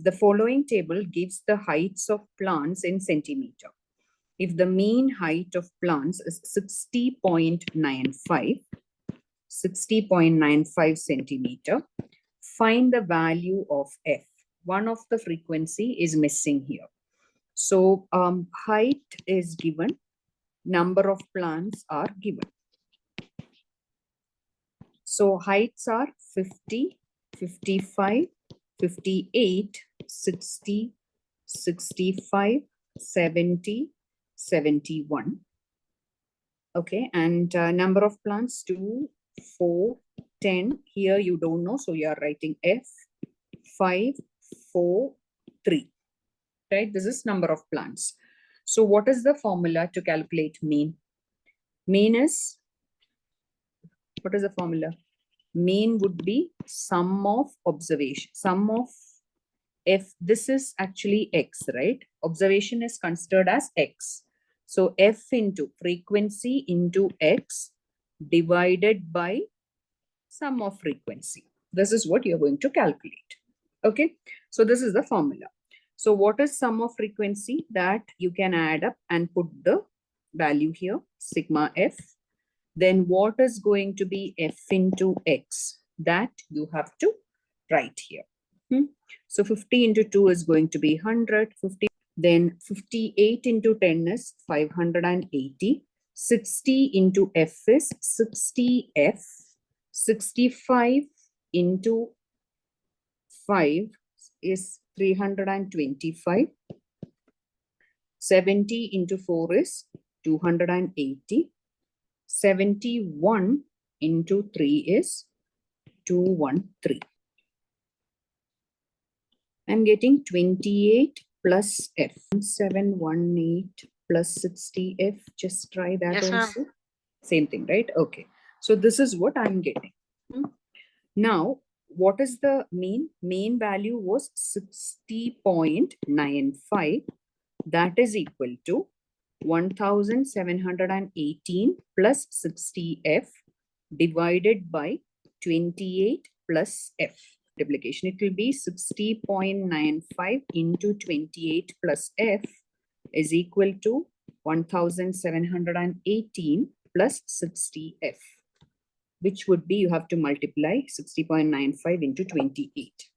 The following table gives the heights of plants in centimeter. If the mean height of plants is 60.95 centimeter, find the value of F. One of the frequency is missing here. So height is given, number of plants are given. So heights are 50, 55, 58, 60, 65, 70, 71. Okay, and number of plants 2, 4, 10. Here you don't know, so you are writing F, 5, 4, 3. Right, this is number of plants. So what is the formula to calculate mean? Mean is, what is the formula? Mean would be sum of observation, sum of F. This is actually X, right? Observation is considered as X. So F into frequency into X divided by sum of frequency. This is what you're going to calculate. Okay, so this is the formula. So what is sum of frequency? That you can add up and put the value here, sigma F. Then what is going to be F into X? That you have to write here. So 50 into 2 is going to be 100. 50. Then 58 into 10 is 580. 60 into F is 60F. 65 into 5 is 325. 70 into 4 is 280. 71 into 3 is 213. I'm getting 28 plus F. 718 plus 60F. Just try that also. Same thing, right? Okay. So this is what I'm getting. Now, what is the mean? Mean value was 60.95. That is equal to 1718 plus 60F divided by 28 plus F. Multiplication, it will be 60.95 into 28 plus F is equal to 1718 plus 60F, which would be, you have to multiply 60.95 into 28.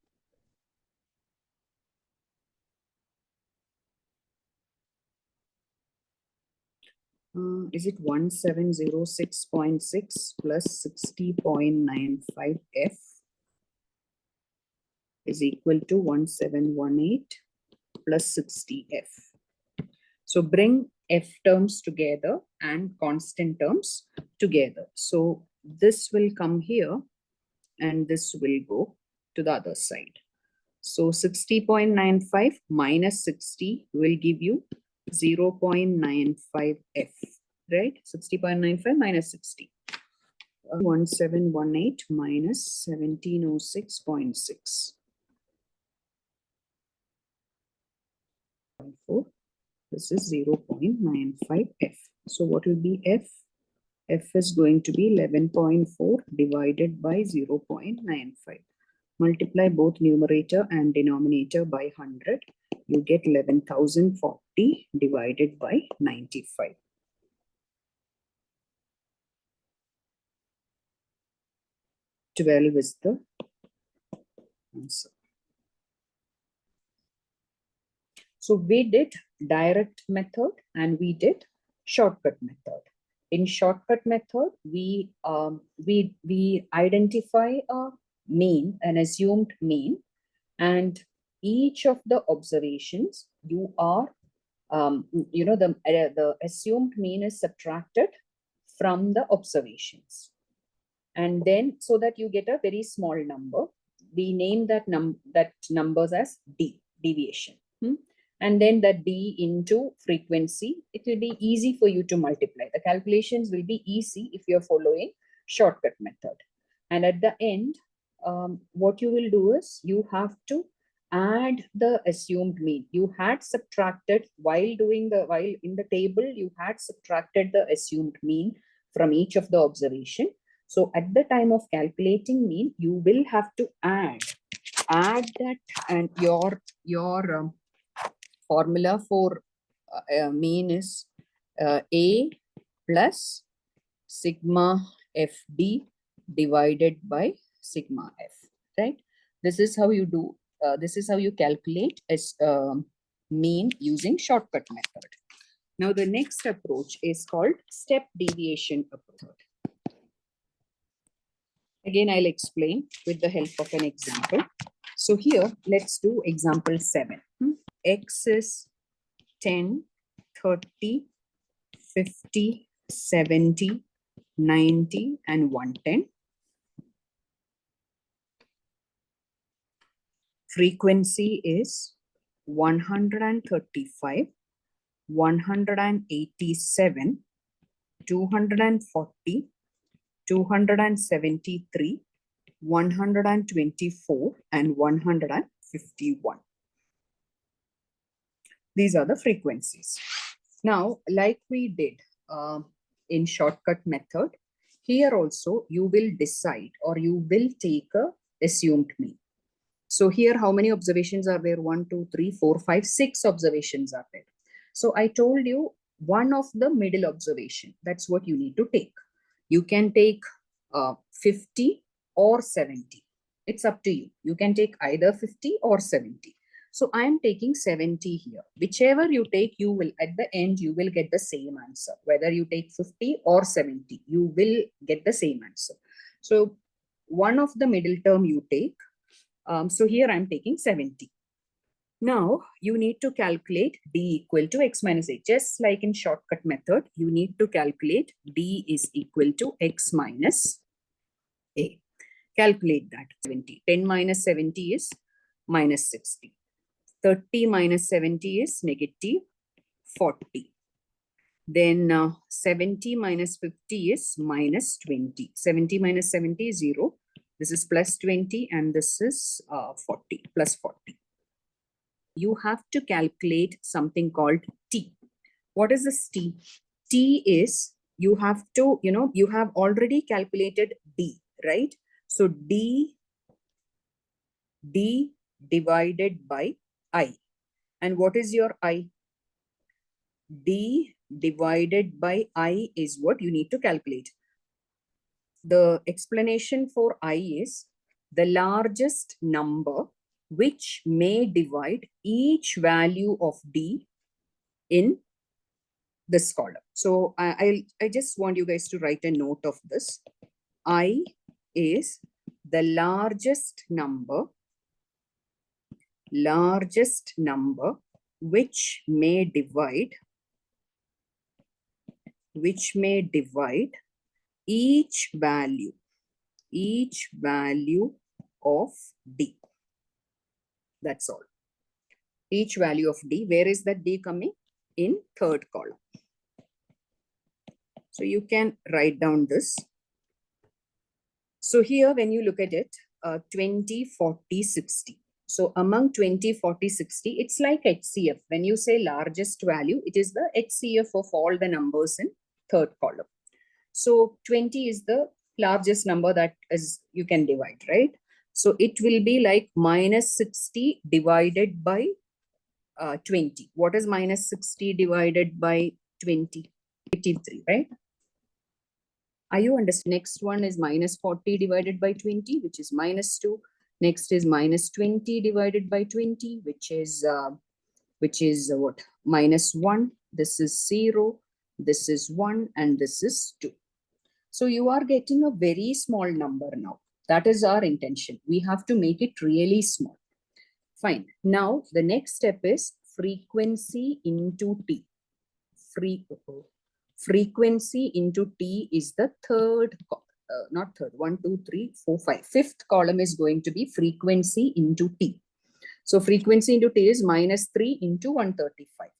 Is it 1706.6 plus 60.95 F is equal to 1718 plus 60F. So bring F terms together and constant terms together. So this will come here and this will go to the other side. So 60.95 minus 60 will give you 0.95F, right? 60.95 minus 60. 1718 minus 1706.6. This is 0.95F. So what will be F? F is going to be 11.4 divided by 0.95. Multiply both numerator and denominator by 100. You get 11,040 divided by 95. Is the answer. So we did direct method and we did shortcut method. In shortcut method, we identify a mean, an assumed mean, and each of the observations you are, the assumed mean is subtracted from the observations. And then so that you get a very small number, we name that numbers as deviation. And then the D into frequency, it will be easy for you to multiply. The calculations will be easy if you're following shortcut method. And at the end, what you will do is you have to add the assumed mean. You had subtracted while in the table, you had subtracted the assumed mean from each of the observation. So at the time of calculating mean, you will have to add add that, and your formula for mean is A plus sigma FD divided by sigma F, right? This is how you do, this is how you calculate as mean using shortcut method. Now the next approach is called step deviation approach. Again, I'll explain with the help of an example. So here, let's do example 7. X is 10, 30, 50, 70, 90, and 110. Frequency is 135, 187, 240, 273, 124, and 151. These are the frequencies. Now, like we did in shortcut method, here also you will decide or you will take a assumed mean. So here, how many observations are there? 1, 2, 3, 4, 5, 6 observations are there. So I told you one of the middle observation. That's what you need to take. You can take 50 or 70. It's up to you. You can take either 50 or 70. So I am taking 70 here. Whichever you take, you will, at the end, you will get the same answer. Whether you take 50 or 70, you will get the same answer. So one of the middle term you take. So here I'm taking 70. Now you need to calculate D equal to X minus A. Just like in shortcut method, you need to calculate D is equal to X minus A. Calculate that. 70. 10 minus 70 is minus 60. 30 minus 70 is negative 40. Then 70 minus 50 is minus 20. 70 minus 70 is 0. This is plus 20 and this is 40, plus 40. You have to calculate something called T. What is this T? T is, you have to, you have already calculated D, right? So D divided by I. And what is your I? D divided by I is what you need to calculate. The explanation for I is the largest number which may divide each value of D in this column. So I just want you guys to write a note of this. I is the largest number which may divide each value of D. That's all. Each value of D. Where is that D coming? In third column. So you can write down this. So here when you look at it, 20, 40, 60. So among 20, 40, 60, it's like HCF. When you say largest value, it is the HCF of all the numbers in third column. So 20 is the largest number that is you can divide, right? So it will be like minus 60 divided by 20. What is minus 60 divided by 20? 83, right? Are you understanding? Next one is minus 40 divided by 20, which is minus 2. Next is minus 20 divided by 20, which is what? Minus 1. This is 0. This is 1. And this is 2. So you are getting a very small number now. That is our intention. We have to make it really small. Fine. Now the next step is frequency into T. Frequency into T is the third, not third, 1, 2, 3, 4, 5. Fifth column is going to be frequency into T. So frequency into T is minus 3 into 135.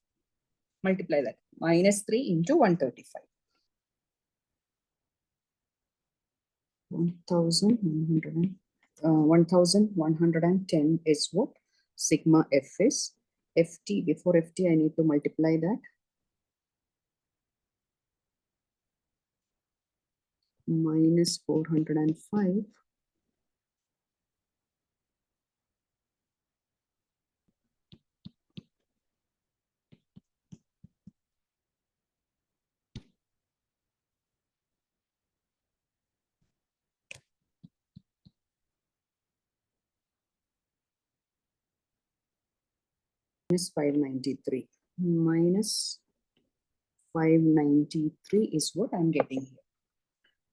Multiply that. Minus 3 into 135. 1110 is what sigma F is. FT, before FT, I need to multiply that. Minus 405 minus 593. Minus 593 is what I'm getting here.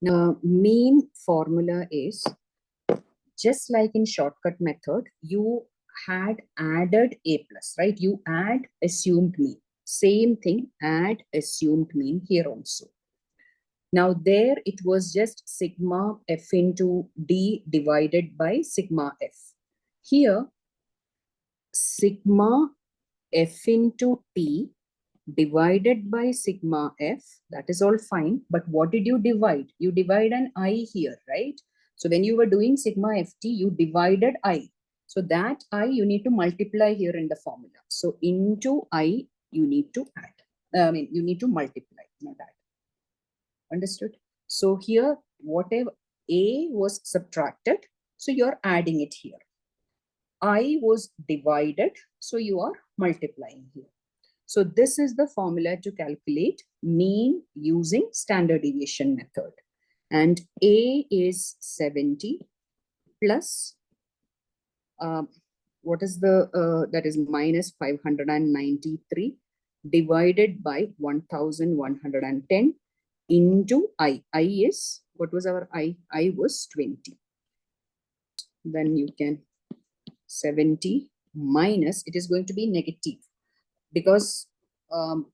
Now, mean formula is just like in shortcut method, you had added a plus, right? You add assumed mean. Same thing, add assumed mean here also. Now there it was just sigma f into d divided by sigma f. Here, sigma f into t divided by sigma f, that is all fine. But what did you divide? You divide an I here, right? So when you were doing sigma ft, you divided I. So that I you need to multiply here in the formula. So into I, you need to add. You need to multiply, not add. Understood? So here, whatever A was subtracted, so you're adding it here. I was divided, so you are multiplying here. So this is the formula to calculate mean using standard deviation method. And A is 70 plus, what is the, that is minus 593 divided by 1110 into I. I is, what was our I? I was 20. Then you can 70 minus, it is going to be negative because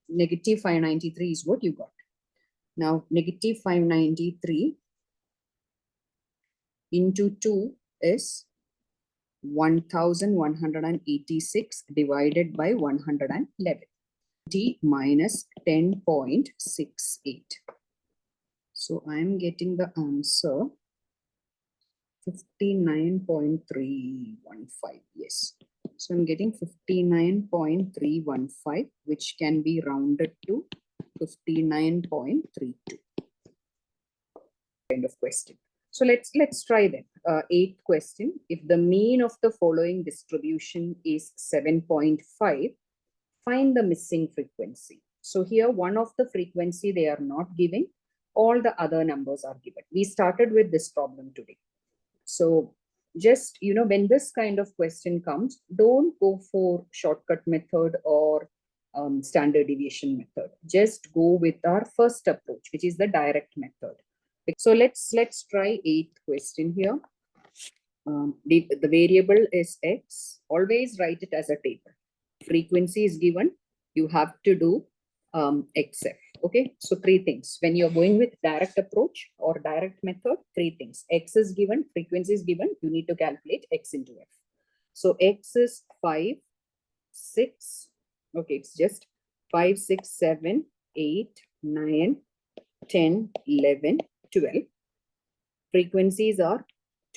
negative 593 is what you got. Now, negative 593 into 2 is 1186 divided by 111. T minus 10.68. So I'm getting the answer 59.315. Yes. So I'm getting 59.315, which can be rounded to 59.32. Kind of question. So let's try that. Eighth question. If the mean of the following distribution is 7.5, find the missing frequency. So here one of the frequency they are not giving, all the other numbers are given. We started with this problem today. So just, when this kind of question comes, don't go for shortcut method or standard deviation method. Just go with our first approach, which is the direct method. So let's try eighth question here. The variable is x. Always write it as a table. Frequency is given. You have to do xf. Okay, so three things. When you're going with direct approach or direct method, three things. X is given, frequency is given. You need to calculate x into f. So x is 5, 6. Okay, it's just 5, 6, 7, 8, 9, 10, 11, 12. Frequencies are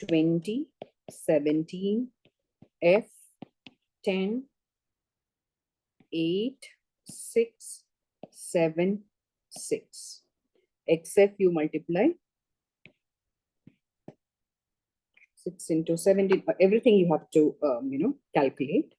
20, 17, F, 10, 8, 6, 7, 6. XF you multiply. 6 into 17, everything you have to, calculate.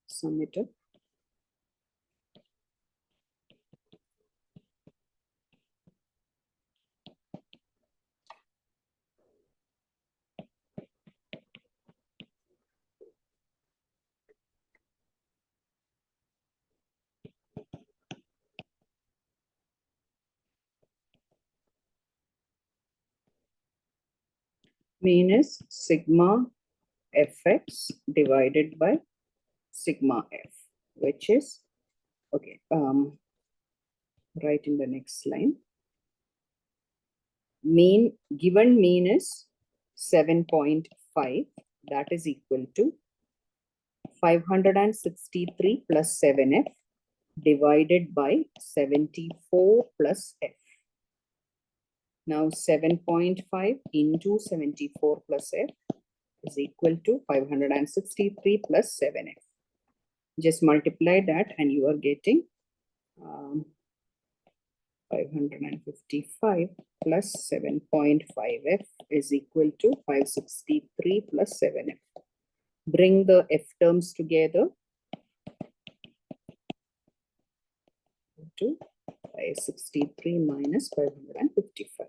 Sum it up. Mean is sigma fx divided by sigma f, which is, okay, right in the next line. Given mean is 7.5, that is equal to 563 plus 7f divided by 74 plus f. Now 7.5 into 74 plus f is equal to 563 plus 7f. Just multiply that and you are getting 555 plus 7.5f is equal to 563 plus 7f. Bring the f terms together to 563 minus 555.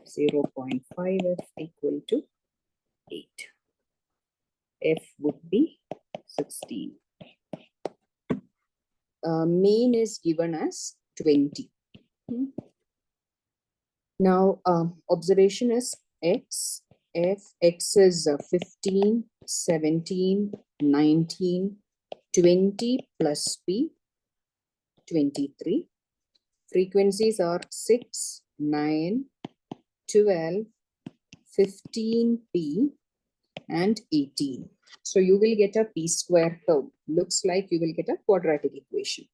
0.5f equal to 8. F would be 16. Mean is given as 20. Now, observation is x. X is 15, 17, 19, 20 plus p, 23. Frequencies are 6, 9, 12, 15p, and 18. So you will get a p square term. Looks like you will get a quadratic equation.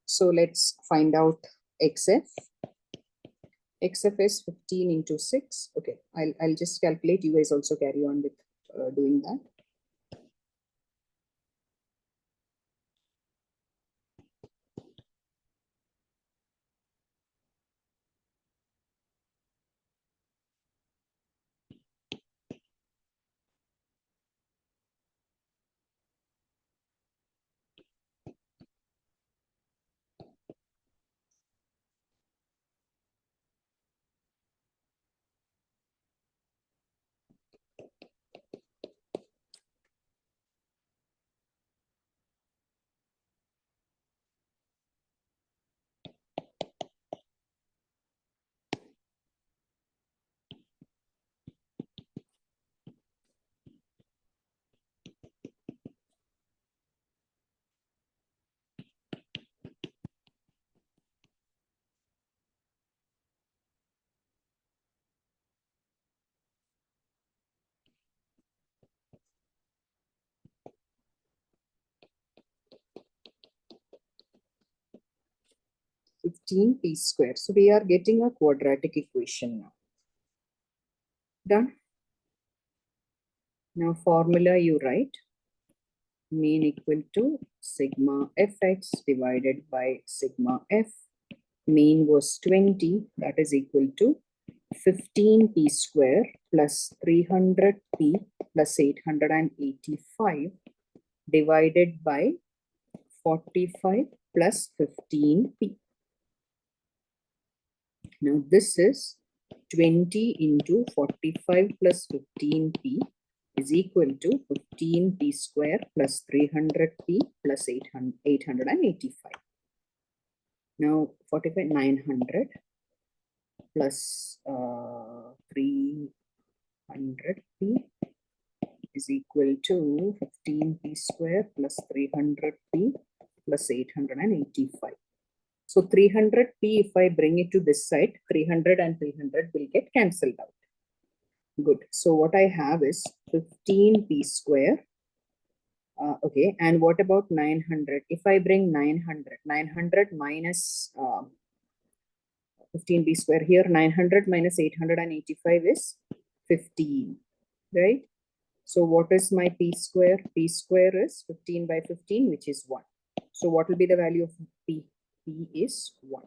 So let's find out xf. xf is 15 into 6. Okay, I'll just calculate. You guys also carry on with doing that. p square. So we are getting a quadratic equation now. Done. Now formula you write. Mean equal to sigma fx divided by sigma f. Mean was 20. That is equal to 15p square plus 300p plus 885 divided by 45 plus 15p. Now this is 20 into 45 plus 15p is equal to 15p square plus 300p plus 885. Now 45, 900 plus 300p is equal to 15p square plus 300p plus 885. So 300p, if I bring it to this side, 300 and 300 will get cancelled out. Good. So what I have is 15p square. Okay. And what about 900? If I bring 900 minus 15p square here, 900 minus 885 is 15, right? So what is my p square? P square is 15 by 15, which is 1. So what will be the value of p? P is 1.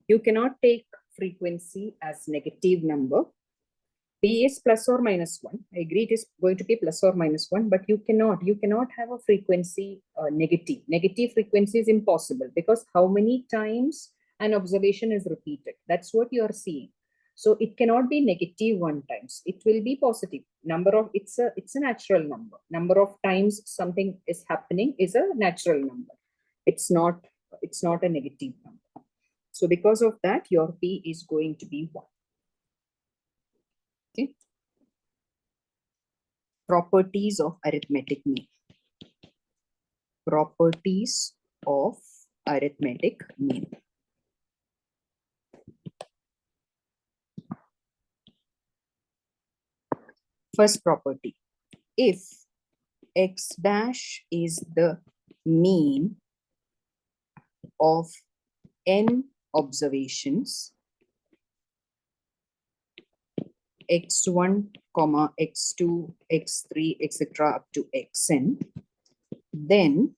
You cannot take frequency as negative number. P is plus or minus 1. I agree it is going to be plus or minus 1, but you cannot have a frequency negative. Negative frequency is impossible because how many times an observation is repeated? That's what you are seeing. So it cannot be negative 1 times. It will be positive. It's a natural number. Number of times something is happening is a natural number. It's not a negative number. So because of that, your P is going to be 1. Okay. Properties of arithmetic mean. Properties of arithmetic mean. First property, if x dash is the mean of n observations, x1, x2, x3, etc. up to xn, then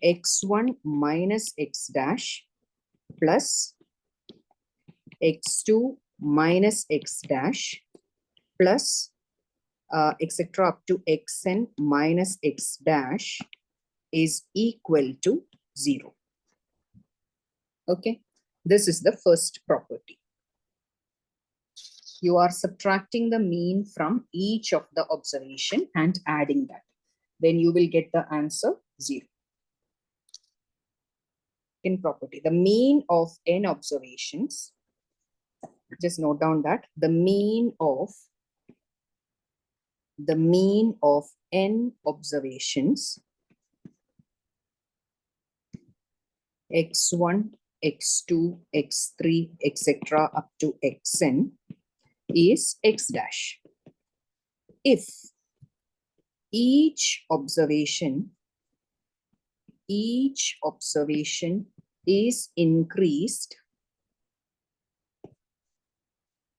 x1 minus x dash plus x2 minus x dash plus etc. up to xn minus x dash is equal to 0. Okay, this is the first property. You are subtracting the mean from each of the observation and adding that. Then you will get the answer 0. In property, the mean of n observations, just note down that the mean of n observations x1, x2, x3, etc. up to xn is x dash. If each observation is increased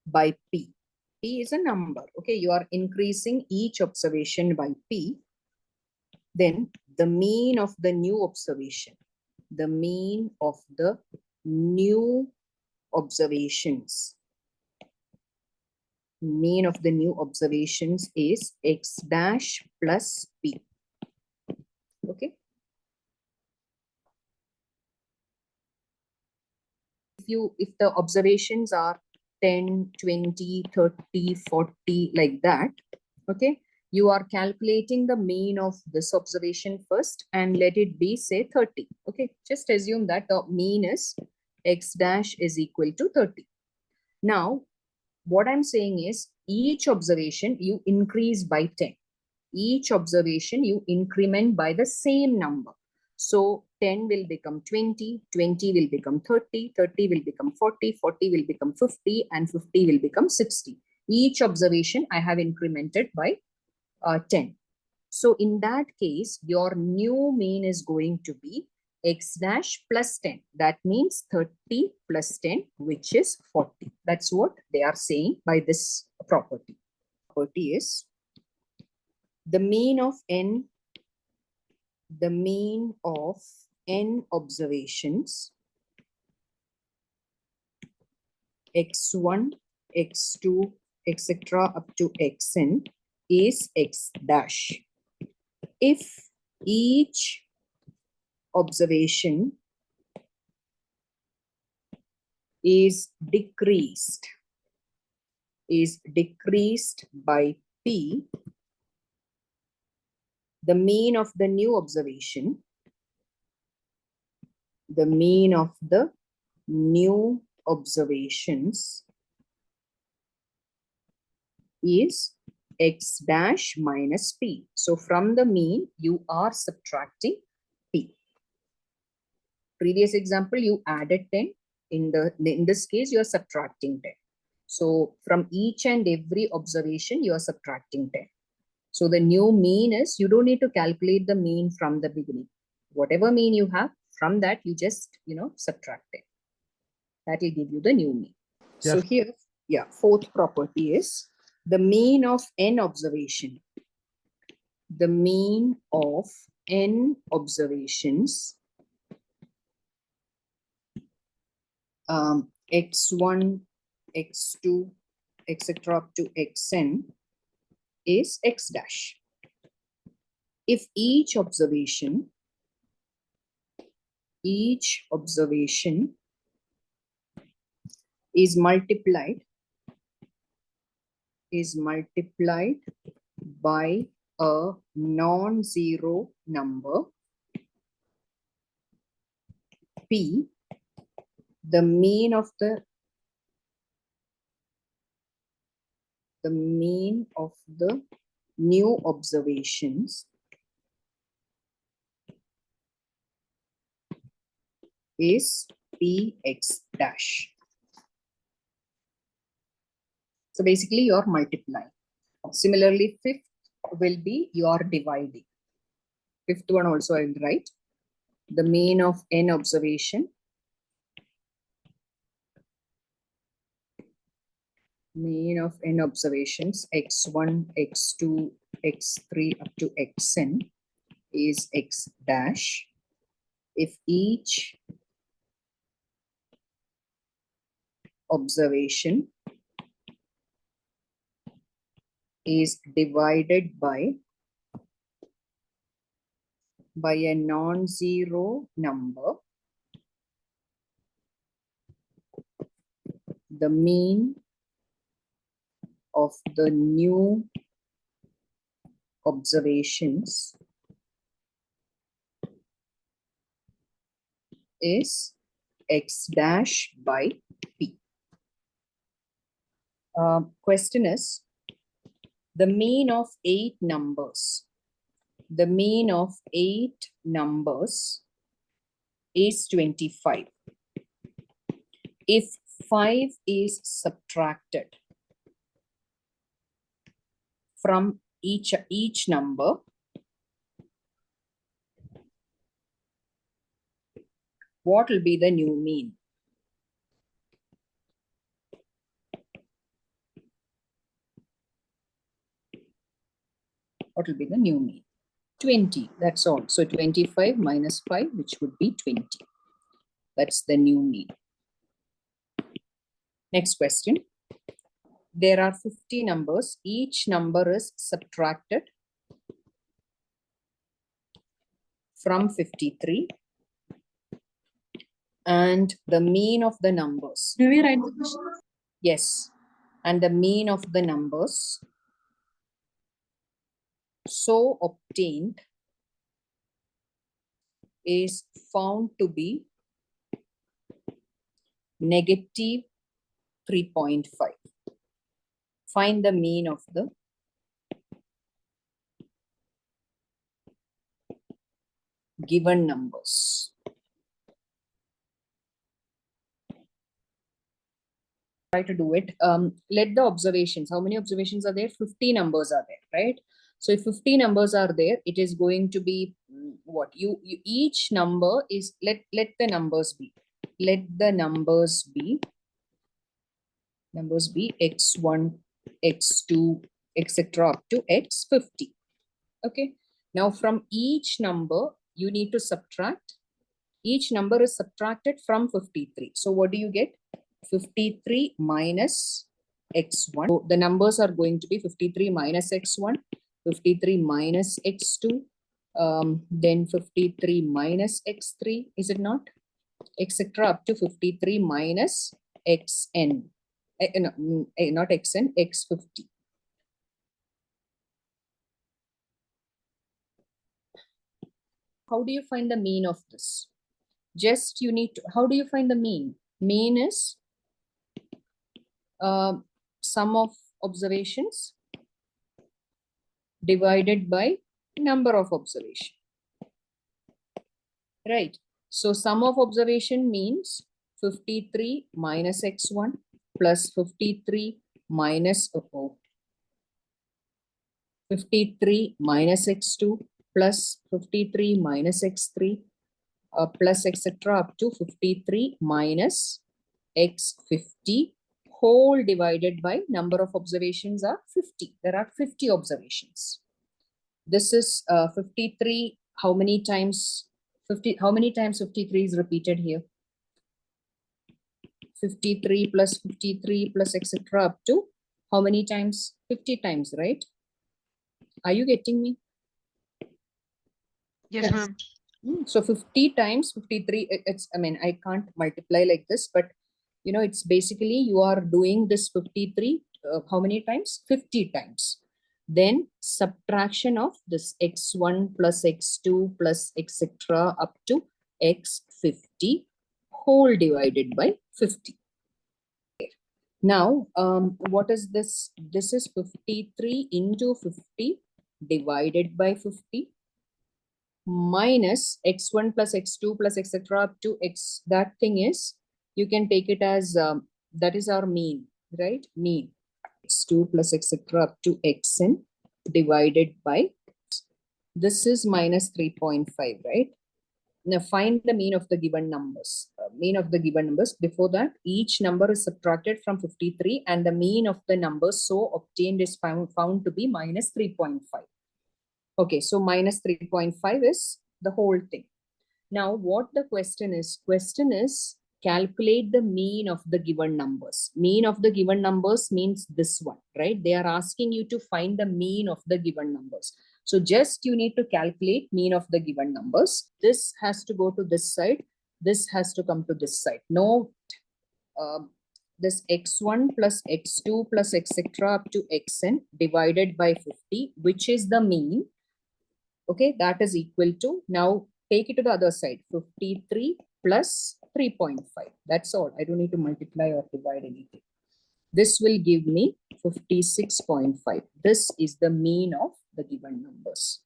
by p. P is a number. Okay, you are increasing each observation by p. Then the mean of the new observation, is x dash plus p. Okay. If the observations are 10, 20, 30, 40 like that, okay, you are calculating the mean of this observation first and let it be, say, 30. Okay, just assume that the mean is x dash is equal to 30. Now, what I'm saying is each observation you increase by 10. Each observation you increment by the same number. So 10 will become 20, 20 will become 30, 30 will become 40, 40 will become 50, and 50 will become 60. Each observation I have incremented by 10. So in that case, your new mean is going to be x dash plus 10. That means 30 plus 10, which is 40. That's what they are saying by this property. Property is the mean of n observations x1, x2, etc. up to xn is x dash. If each observation is decreased by p, the mean of the new observation, is x dash minus p. So from the mean, you are subtracting p. Previous example, you added 10. In this case, you are subtracting 10. So from each and every observation, you are subtracting 10. So the new mean is, you don't need to calculate the mean from the beginning. Whatever mean you have, from that you just, subtract it. That will give you the new mean. Yes. So here, fourth property is the mean of n observation. The mean of n observations x1, x2, etc. up to xn is x dash. If each observation is multiplied by a non-zero number p, the mean of the new observations is px dash. So basically you are multiplying. Similarly, fifth will be your dividing. Fifth one also I will write. The mean of n observation. Mean of n observations x1, x2, x3 up to xn is x dash. If each observation is divided by a non-zero number, the mean of the new observations is x dash by p. Question is, the mean of 8 numbers. The mean of 8 numbers is 25. If 5 is subtracted from each number, what will be the new mean? What will be the new mean? 20, that's all. So 25 minus 5, which would be 20. That's the new mean. Next question. There are 50 numbers. Each number is subtracted from 53. And the mean of the numbers. Do we write the question? Yes. And the mean of the numbers so obtained is found to be negative 3.5. Find the mean of the given numbers. Try to do it. Let the observations, how many observations are there? 50 numbers are there, right? So if 50 numbers are there, it is going to be what? You each number is, let the numbers be. Let the numbers be x1, x2, etc. up to x50. Okay. Now from each number, you need to subtract. Each number is subtracted from 53. So what do you get? 53 minus x1. So the numbers are going to be 53 minus x1, 53 minus x2, then 53 minus x3, is it not? Etc. up to 53 minus xn. Not xn, x50. How do you find the mean of this? Just you need to, how do you find the mean? Mean is sum of observations divided by number of observation. Right. So sum of observation means 53 minus x1 plus 53 minus 53 minus x2 plus 53 minus x3 plus etc. up to 53 minus x50 whole divided by number of observations are 50. There are 50 observations. This is 53. How many times 50? How many times 53 is repeated here? 53 plus 53 plus etc. up to how many times? 50 times, right? Are you getting me? Yes, ma'am. So 50 times 53, it's, I mean, I can't multiply like this, but you know, it's basically you are doing this 53, how many times? 50 times. Then subtraction of this x1 plus x2 plus etc. up to x50 whole divided by 50. Now, what is this? This is 53 into 50 divided by 50 minus x1 plus x2 plus etc. up to x. That thing is, you can take it as, that is our mean, right? Mean. x2 plus etc. up to xn divided by, this is minus 3.5, right? Now find the mean of the given numbers. Mean of the given numbers. Before that, each number is subtracted from 53 and the mean of the numbers so obtained is found to be minus 3.5. Okay, so minus 3.5 is the whole thing. Now what the question is calculate the mean of the given numbers. Mean of the given numbers means this one, right? They are asking you to find the mean of the given numbers. So just you need to calculate mean of the given numbers. This has to go to this side. This has to come to this side. No, this x1 plus x2 plus etc. up to xn divided by 50, which is the mean. Okay, that is equal to, now take it to the other side, 53 plus 3.5. That's all. I don't need to multiply or divide anything. This will give me 56.5. This is the mean of the given numbers.